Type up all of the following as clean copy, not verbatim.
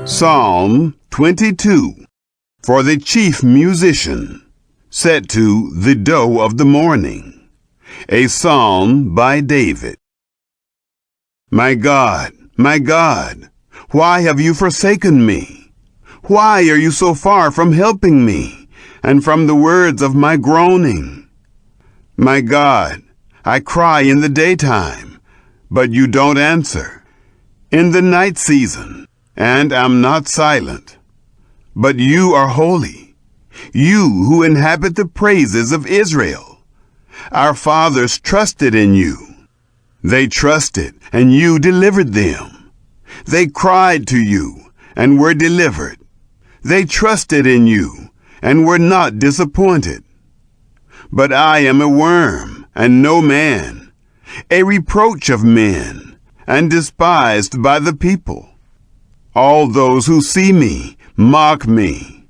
Psalm 22, for the chief musician, set to the doe of the morning, a psalm by David. My God, why have you forsaken me? Why are you so far from helping me, and from the words of my groaning? My God, I cry in the daytime, but you don't answer, in the night season, and am not silent. But you are holy, you who inhabit the praises of Israel. Our fathers trusted in you. They trusted, and you delivered them. They cried to you, and were delivered. They trusted in you, and were not disappointed. But I am a worm, and no man, a reproach of men, and despised by the people. All those who see me mock me.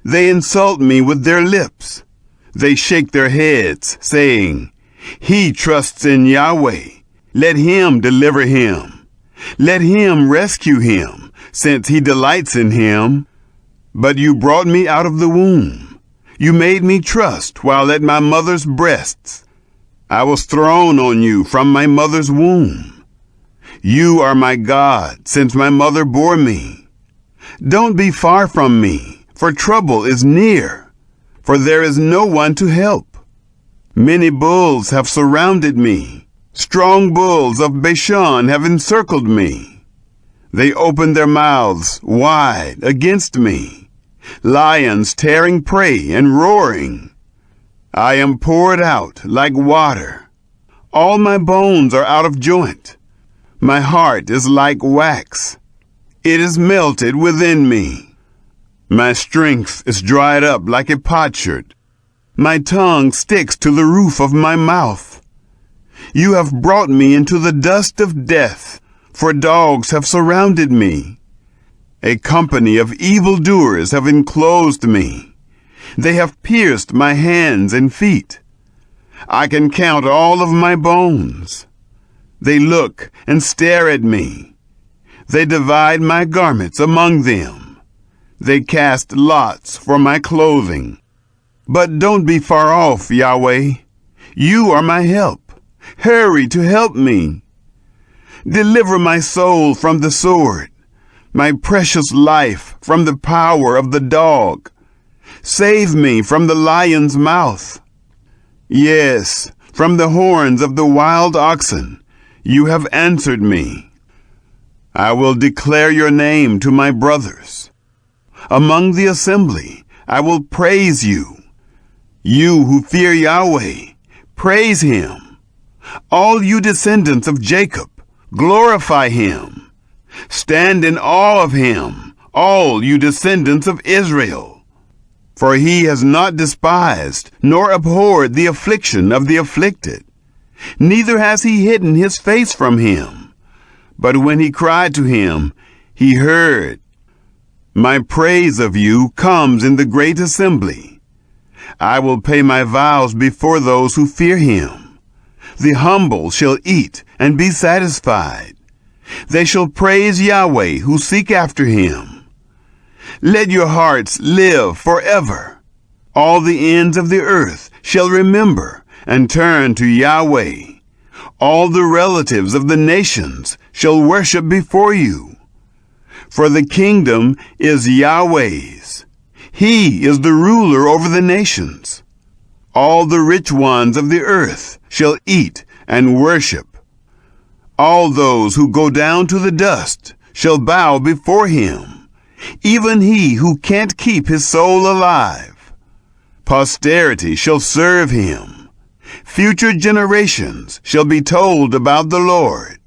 They insult me with their lips. They shake their heads, saying, He trusts in Yahweh. Let him deliver him. Let him rescue him, since he delights in him. But you brought me out of the womb. You made me trust while at my mother's breasts. I was thrown on you from my mother's womb. You are my God, since my mother bore me. Don't be far from me, for trouble is near, for there is no one to help. Many bulls have surrounded me. Strong bulls of Bashan have encircled me. They open their mouths wide against me, lions tearing prey and roaring. I am poured out like water. All my bones are out of joint. My heart is like wax. It is melted within me. My strength is dried up like a potsherd. My tongue sticks to the roof of my mouth. You have brought me into the dust of death, for dogs have surrounded me. A company of evildoers have enclosed me. They have pierced my hands and feet. I can count all of my bones. They look and stare at me. They divide my garments among them. They cast lots for my clothing. But don't be far off, Yahweh. You are my help. Hurry to help me. Deliver my soul from the sword, my precious life from the power of the dog. Save me from the lion's mouth. Yes, from the horns of the wild oxen. You have answered me. I will declare your name to my brothers. Among the assembly, I will praise you. You who fear Yahweh, praise him. All you descendants of Jacob, glorify him. Stand in awe of him, all you descendants of Israel. For he has not despised nor abhorred the affliction of the afflicted. Neither has he hidden his face from him. But when he cried to him, he heard. My praise of you comes in the great assembly. I will pay my vows before those who fear him. The humble shall eat and be satisfied. They shall praise Yahweh who seek after him. Let your hearts live forever. All the ends of the earth shall remember and turn to Yahweh. All the relatives of the nations shall worship before you. For the kingdom is Yahweh's. He is the ruler over the nations. All the rich ones of the earth shall eat and worship. All those who go down to the dust shall bow before him, even he who can't keep his soul alive. Posterity shall serve him. Future generations shall be told about the Lord.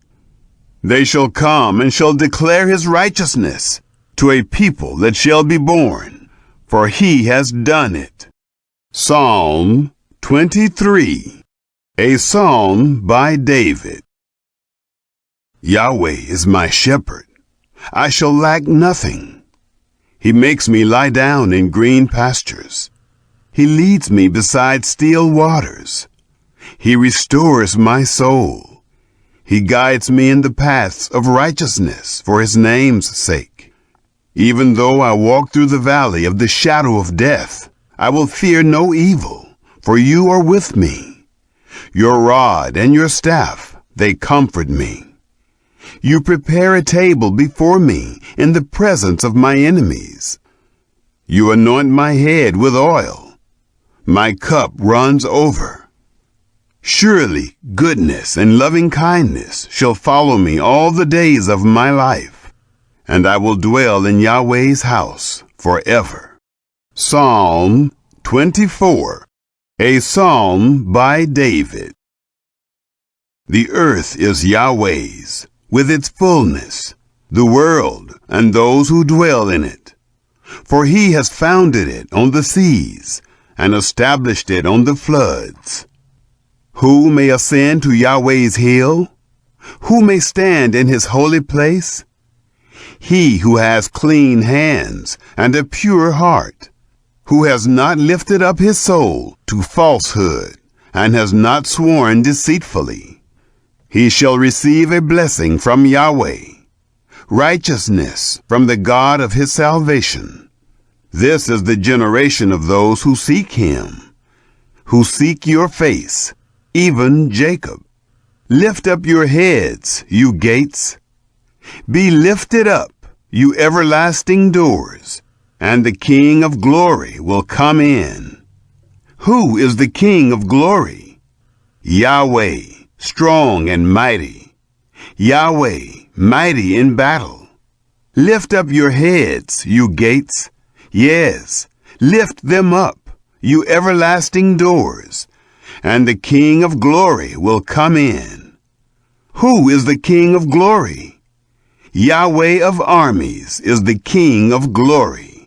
They shall come and shall declare his righteousness to a people that shall be born, for he has done it. Psalm 23, a psalm by David. Yahweh is my shepherd. I shall lack nothing. He makes me lie down in green pastures. He leads me beside still waters. He restores my soul. He guides me in the paths of righteousness for his name's sake. Even though I walk through the valley of the shadow of death, I will fear no evil, for you are with me. Your rod and your staff, they comfort me. You prepare a table before me in the presence of my enemies. You anoint my head with oil. My cup runs over. Surely goodness and loving kindness shall follow me all the days of my life, and I will dwell in Yahweh's house forever. Psalm 24, a psalm by David. The earth is Yahweh's, with its fullness, the world and those who dwell in it. For he has founded it on the seas and established it on the floods. Who may ascend to Yahweh's hill? Who may stand in his holy place? He who has clean hands and a pure heart, who has not lifted up his soul to falsehood and has not sworn deceitfully. He shall receive a blessing from Yahweh, righteousness from the God of his salvation. This is the generation of those who seek him, who seek your face, even Jacob. Lift up your heads, you gates. Be lifted up, you everlasting doors, and the King of glory will come in. Who is the King of glory? Yahweh, strong and mighty. Yahweh, mighty in battle. Lift up your heads, you gates. Yes, lift them up, you everlasting doors, and the King of glory will come in. Who is the King of glory? Yahweh of armies is the King of glory.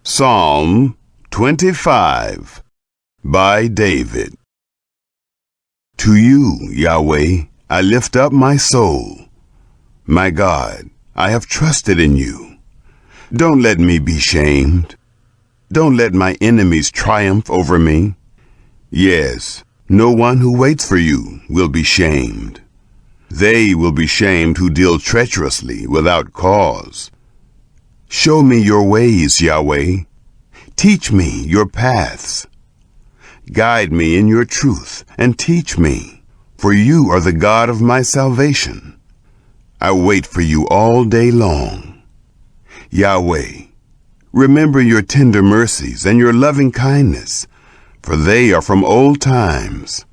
Psalm 25 by David. To you, Yahweh, I lift up my soul. My God, I have trusted in you. Don't let me be shamed. Don't let my enemies triumph over me. Yes, no one who waits for you will be shamed. They will be shamed who deal treacherously without cause. Show me your ways, Yahweh. Teach me your paths. Guide me in your truth and teach me, for you are the God of my salvation. I wait for you all day long. Yahweh, remember your tender mercies and your loving kindness, for they are from old times.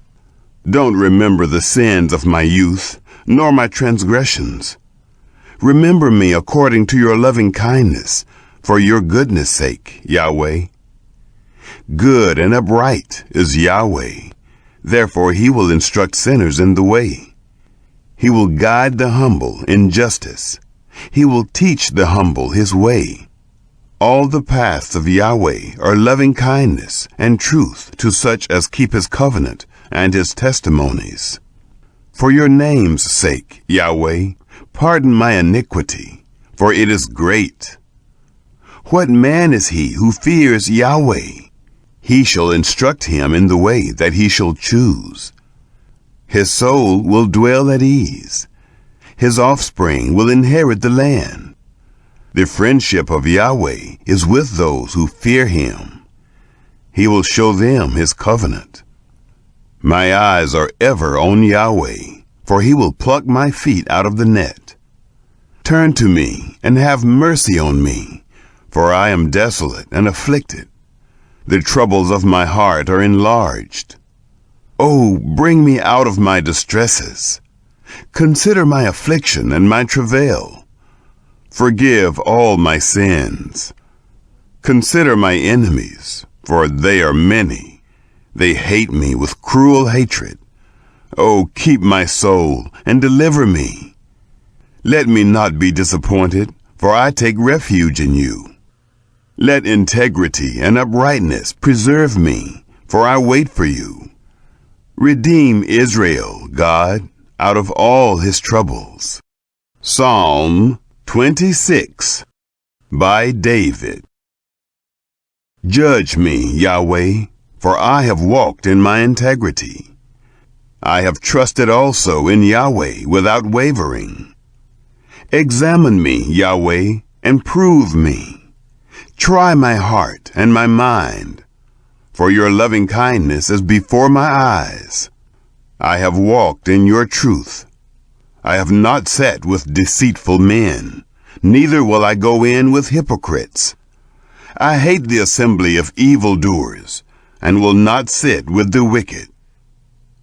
Don't remember the sins of my youth, nor my transgressions. Remember me according to your loving kindness, for your goodness' sake, Yahweh. Good and upright is Yahweh, therefore he will instruct sinners in the way. He will guide the humble in justice. He will teach the humble his way. All the paths of Yahweh are loving kindness and truth to such as keep his covenant and his testimonies. For your name's sake, Yahweh, pardon my iniquity, for it is great. What man is he who fears Yahweh? He shall instruct him in the way that he shall choose. His soul will dwell at ease. His offspring will inherit the land. The friendship of Yahweh is with those who fear him. He will show them his covenant. My eyes are ever on Yahweh, for he will pluck my feet out of the net. Turn to me and have mercy on me, for I am desolate and afflicted. The troubles of my heart are enlarged. Oh, bring me out of my distresses. Consider my affliction and my travail. Forgive all my sins. Consider my enemies, for they are many. They hate me with cruel hatred. Oh, keep my soul and deliver me. Let me not be disappointed, for I take refuge in you. Let integrity and uprightness preserve me, for I wait for you. Redeem Israel, God, out of all his troubles. Psalm 26 by David. Judge me, Yahweh, for I have walked in my integrity. I have trusted also in Yahweh without wavering. Examine me, Yahweh, and prove me. Try my heart and my mind, for your loving kindness is before my eyes. I have walked in your truth. I have not sat with deceitful men, neither will I go in with hypocrites. I hate the assembly of evildoers, and will not sit with the wicked.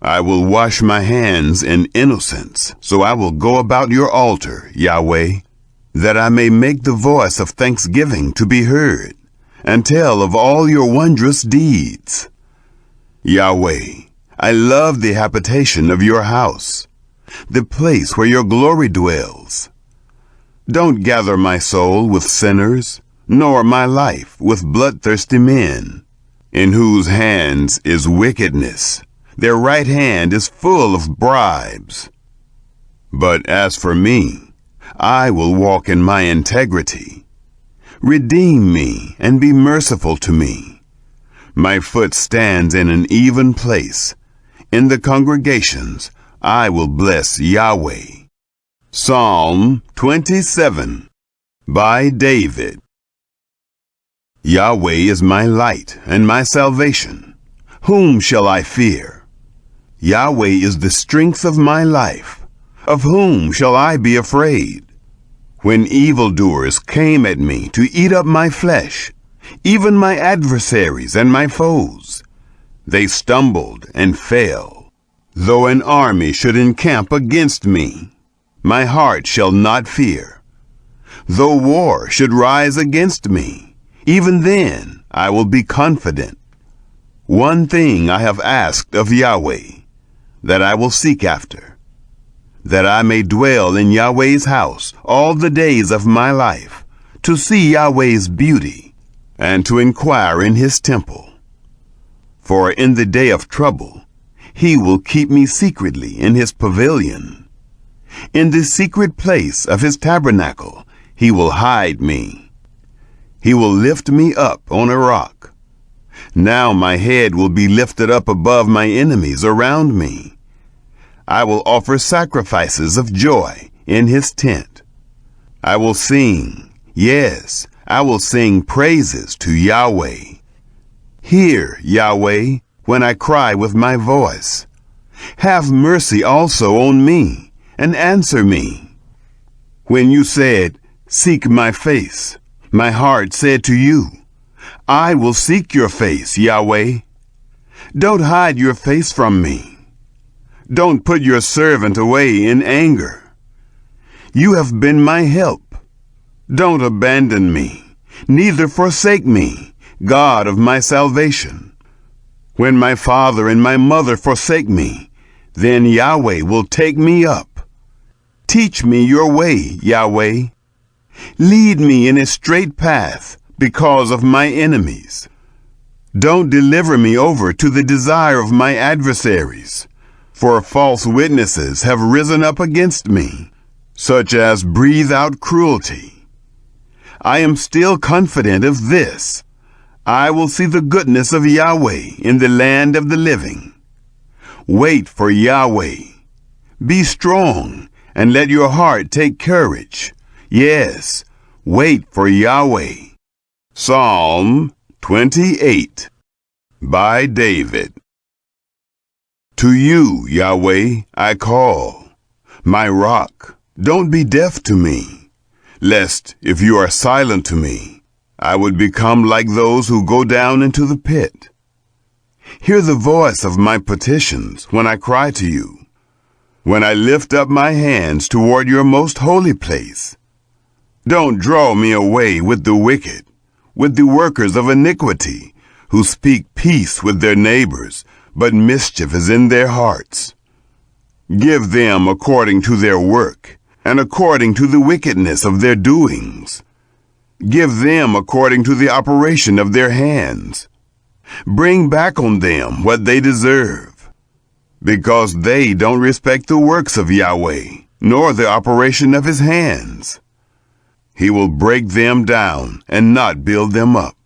I will wash my hands in innocence, so I will go about your altar, Yahweh, that I may make the voice of thanksgiving to be heard, and tell of all your wondrous deeds. Yahweh, I love the habitation of your house, the place where your glory dwells. Don't gather my soul with sinners, nor my life with bloodthirsty men, in whose hands is wickedness. Their right hand is full of bribes. But as for me, I will walk in my integrity. Redeem me and be merciful to me. My foot stands in an even place. In the congregations, I will bless Yahweh. Psalm 27 by David. Yahweh is my light and my salvation. Whom shall I fear? Yahweh is the strength of my life. Of whom shall I be afraid? When evildoers came at me to eat up my flesh, even my adversaries and my foes, they stumbled and fell. Though an army should encamp against me, my heart shall not fear. Though war should rise against me, even then I will be confident. One thing I have asked of Yahweh, that I will seek after, that I may dwell in Yahweh's house all the days of my life, to see Yahweh's beauty, and to inquire in his temple. For in the day of trouble, he will keep me secretly in his pavilion. In the secret place of his tabernacle, he will hide me. He will lift me up on a rock. Now my head will be lifted up above my enemies around me. I will offer sacrifices of joy in his tent. I will sing, yes, I will sing praises to Yahweh. Hear, Yahweh, when I cry with my voice. Have mercy also on me, and answer me. When you said, "Seek my face," my heart said to you, I will seek your face, Yahweh. Don't hide your face from me. Don't put your servant away in anger. You have been my help. Don't abandon me, neither forsake me, God of my salvation. When my father and my mother forsake me, then Yahweh will take me up. Teach me your way, Yahweh. Lead me in a straight path because of my enemies. Don't deliver me over to the desire of my adversaries, for false witnesses have risen up against me, such as breathe out cruelty. I am still confident of this. I will see the goodness of Yahweh in the land of the living. Wait for Yahweh. Be strong, and let your heart take courage. Yes, wait for Yahweh. Psalm 28 by David. To you, Yahweh, I call, my rock. Don't be deaf to me, lest, if you are silent to me, I would become like those who go down into the pit. Hear the voice of my petitions when I cry to you, when I lift up my hands toward your most holy place. Don't draw me away with the wicked, with the workers of iniquity, who speak peace with their neighbors, but mischief is in their hearts. Give them according to their work, and according to the wickedness of their doings. Give them according to the operation of their hands. Bring back on them what they deserve, because they don't respect the works of Yahweh, nor the operation of his hands. He will break them down and not build them up.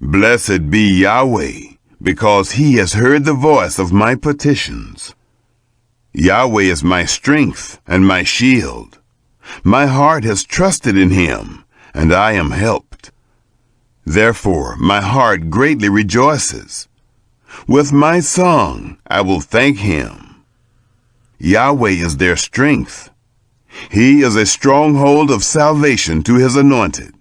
Blessed be Yahweh, because he has heard the voice of my petitions. Yahweh is my strength and my shield. My heart has trusted in him, and I am helped. Therefore my heart greatly rejoices. With my song I will thank him. Yahweh is their strength. He is a stronghold of salvation to his anointed.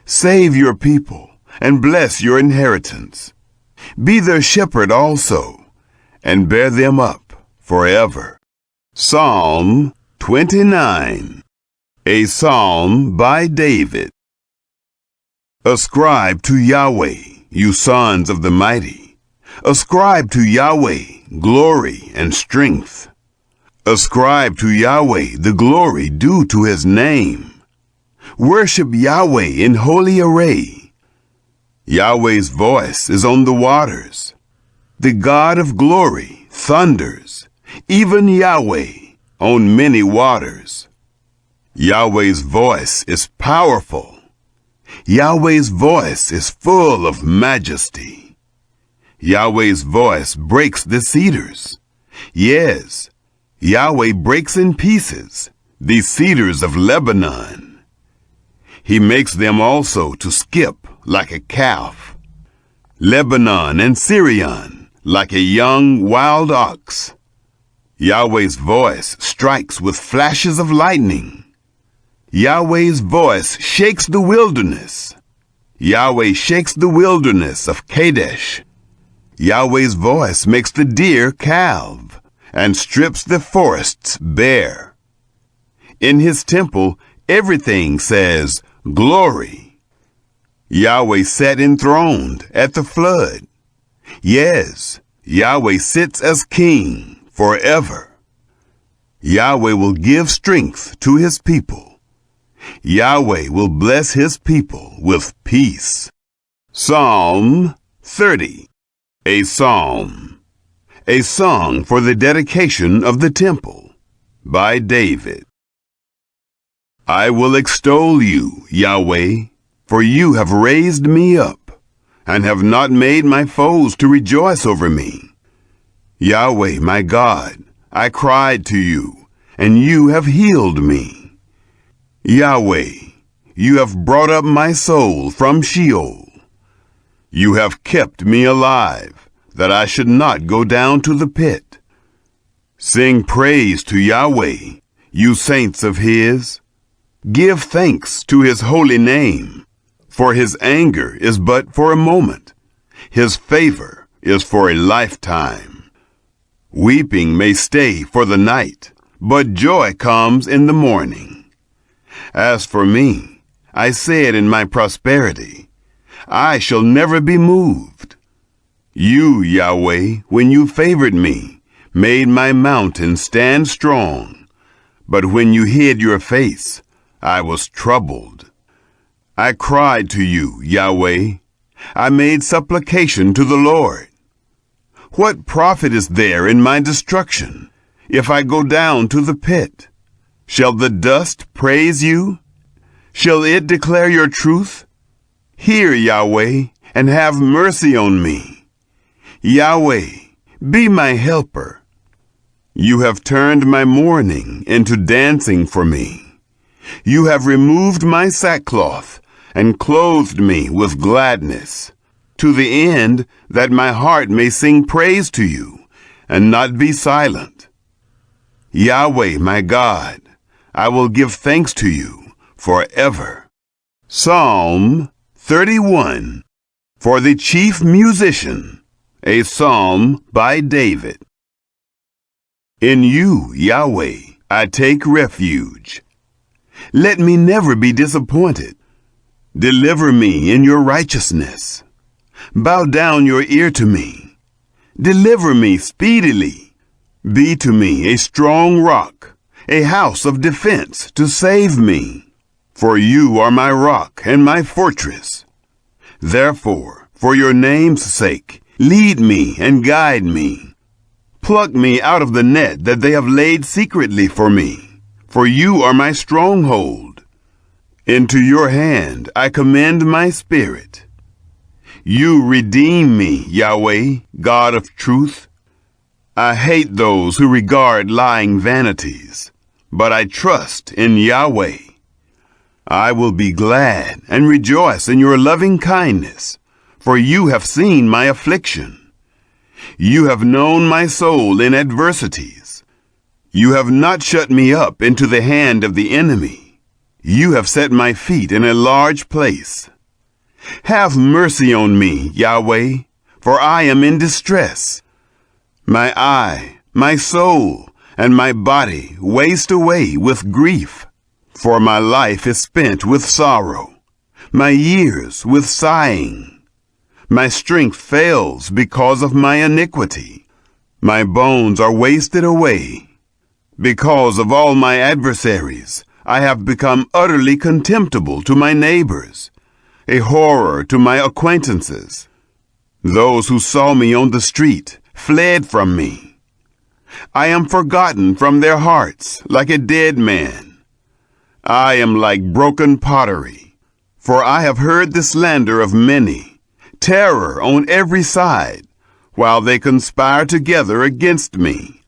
Save your people and bless your inheritance. Be their shepherd also, and bear them up forever. Psalm 29, a psalm by David. Ascribe to Yahweh, you sons of the mighty. Ascribe to Yahweh glory and strength. Ascribe to Yahweh the glory due to his name. Worship Yahweh in holy array. Yahweh's voice is on the waters. The God of glory thunders, even Yahweh on many waters. Yahweh's voice is powerful. Yahweh's voice is full of majesty. Yahweh's voice breaks the cedars. Yes, Yahweh breaks in pieces the cedars of Lebanon. He makes them also to skip like a calf. Lebanon and Syrian like a young wild ox. Yahweh's voice strikes with flashes of lightning. Yahweh's voice shakes the wilderness. Yahweh shakes the wilderness of Kadesh. Yahweh's voice makes the deer calve and strips the forests bare. In his temple, everything says, glory. Yahweh sat enthroned at the flood. Yes, Yahweh sits as king forever. Yahweh will give strength to his people. Yahweh will bless his people with peace. Psalm 30, a psalm, a song for the dedication of the temple, by David. I will extol you, Yahweh, for you have raised me up, and have not made my foes to rejoice over me. Yahweh, my God, I cried to you, and you have healed me. Yahweh, you have brought up my soul from Sheol. You have kept me alive, that I should not go down to the pit. Sing praise to Yahweh, you saints of his. Give thanks to his holy name, for his anger is but for a moment. His favor is for a lifetime. Weeping may stay for the night, but joy comes in the morning. As for me, I said in my prosperity, I shall never be moved. You, Yahweh, when you favored me, made my mountain stand strong. But when you hid your face, I was troubled. I cried to you, Yahweh. I made supplication to the Lord. What profit is there in my destruction, if I go down to the pit? Shall the dust praise you? Shall it declare your truth? Hear, Yahweh, and have mercy on me. Yahweh, be my helper. You have turned my mourning into dancing for me. You have removed my sackcloth and clothed me with gladness, to the end that my heart may sing praise to you and not be silent. Yahweh, my God, I will give thanks to you forever. Psalm 31, for the chief musician, a psalm by David. In you, Yahweh, I take refuge. Let me never be disappointed. Deliver me in your righteousness. Bow down your ear to me. Deliver me speedily. Be to me a strong rock, a house of defense to save me. For you are my rock and my fortress. Therefore, for your name's sake, lead me and guide me. Pluck me out of the net that they have laid secretly for me. For you are my stronghold. Into your hand I commend my spirit. You redeem me, Yahweh, God of truth. I hate those who regard lying vanities. but I trust in Yahweh. I will be glad and rejoice in your loving kindness, for you have seen my affliction. You have known my soul in adversities. You have not shut me up into the hand of the enemy. You have set my feet in a large place. Have mercy on me, Yahweh, for I am in distress. My eye, my soul, and my body waste away with grief, for my life is spent with sorrow, my years with sighing. My strength fails because of my iniquity. My bones are wasted away. Because of all my adversaries, I have become utterly contemptible to my neighbors, a horror to my acquaintances. Those who saw me on the street fled from me. I am forgotten from their hearts like a dead man. I am like broken pottery, for I have heard the slander of many, terror on every side, while they conspire together against me.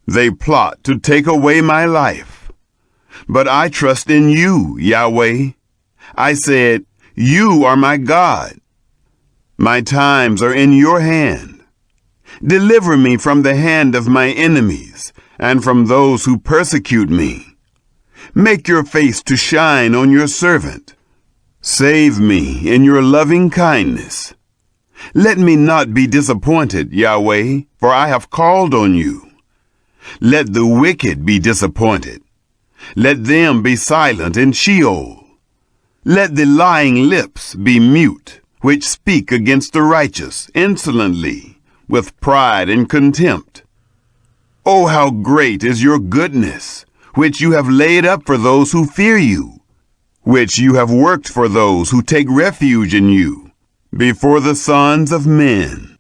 They plot to take away my life. But I trust in you, Yahweh. I said, you are my God. My times are in your hand. Deliver me from the hand of my enemies and from those who persecute me. Make your face to shine on your servant. Save me in your loving kindness. Let me not be disappointed, Yahweh, for I have called on you. Let the wicked be disappointed. Let them be silent in Sheol. Let the lying lips be mute, which speak against the righteous insolently, with pride and contempt. Oh, how great is your goodness, which you have laid up for those who fear you, which you have worked for those who take refuge in you, before the sons of men.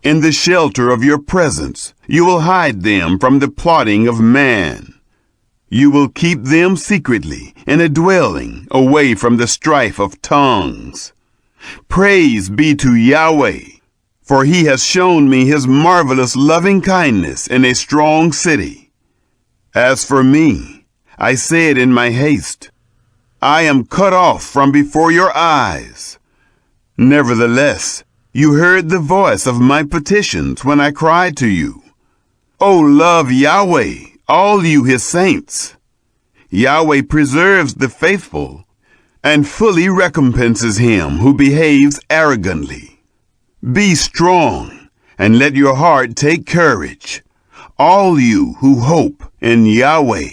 In the shelter of your presence, you will hide them from the plotting of man. You will keep them secretly in a dwelling away from the strife of tongues. Praise be to Yahweh, for he has shown me his marvelous loving kindness in a strong city. As for me, I said in my haste, I am cut off from before your eyes. Nevertheless, you heard the voice of my petitions when I cried to you. O love Yahweh, all you his saints. Yahweh preserves the faithful and fully recompenses him who behaves arrogantly. Be strong and let your heart take courage, all you who hope in Yahweh.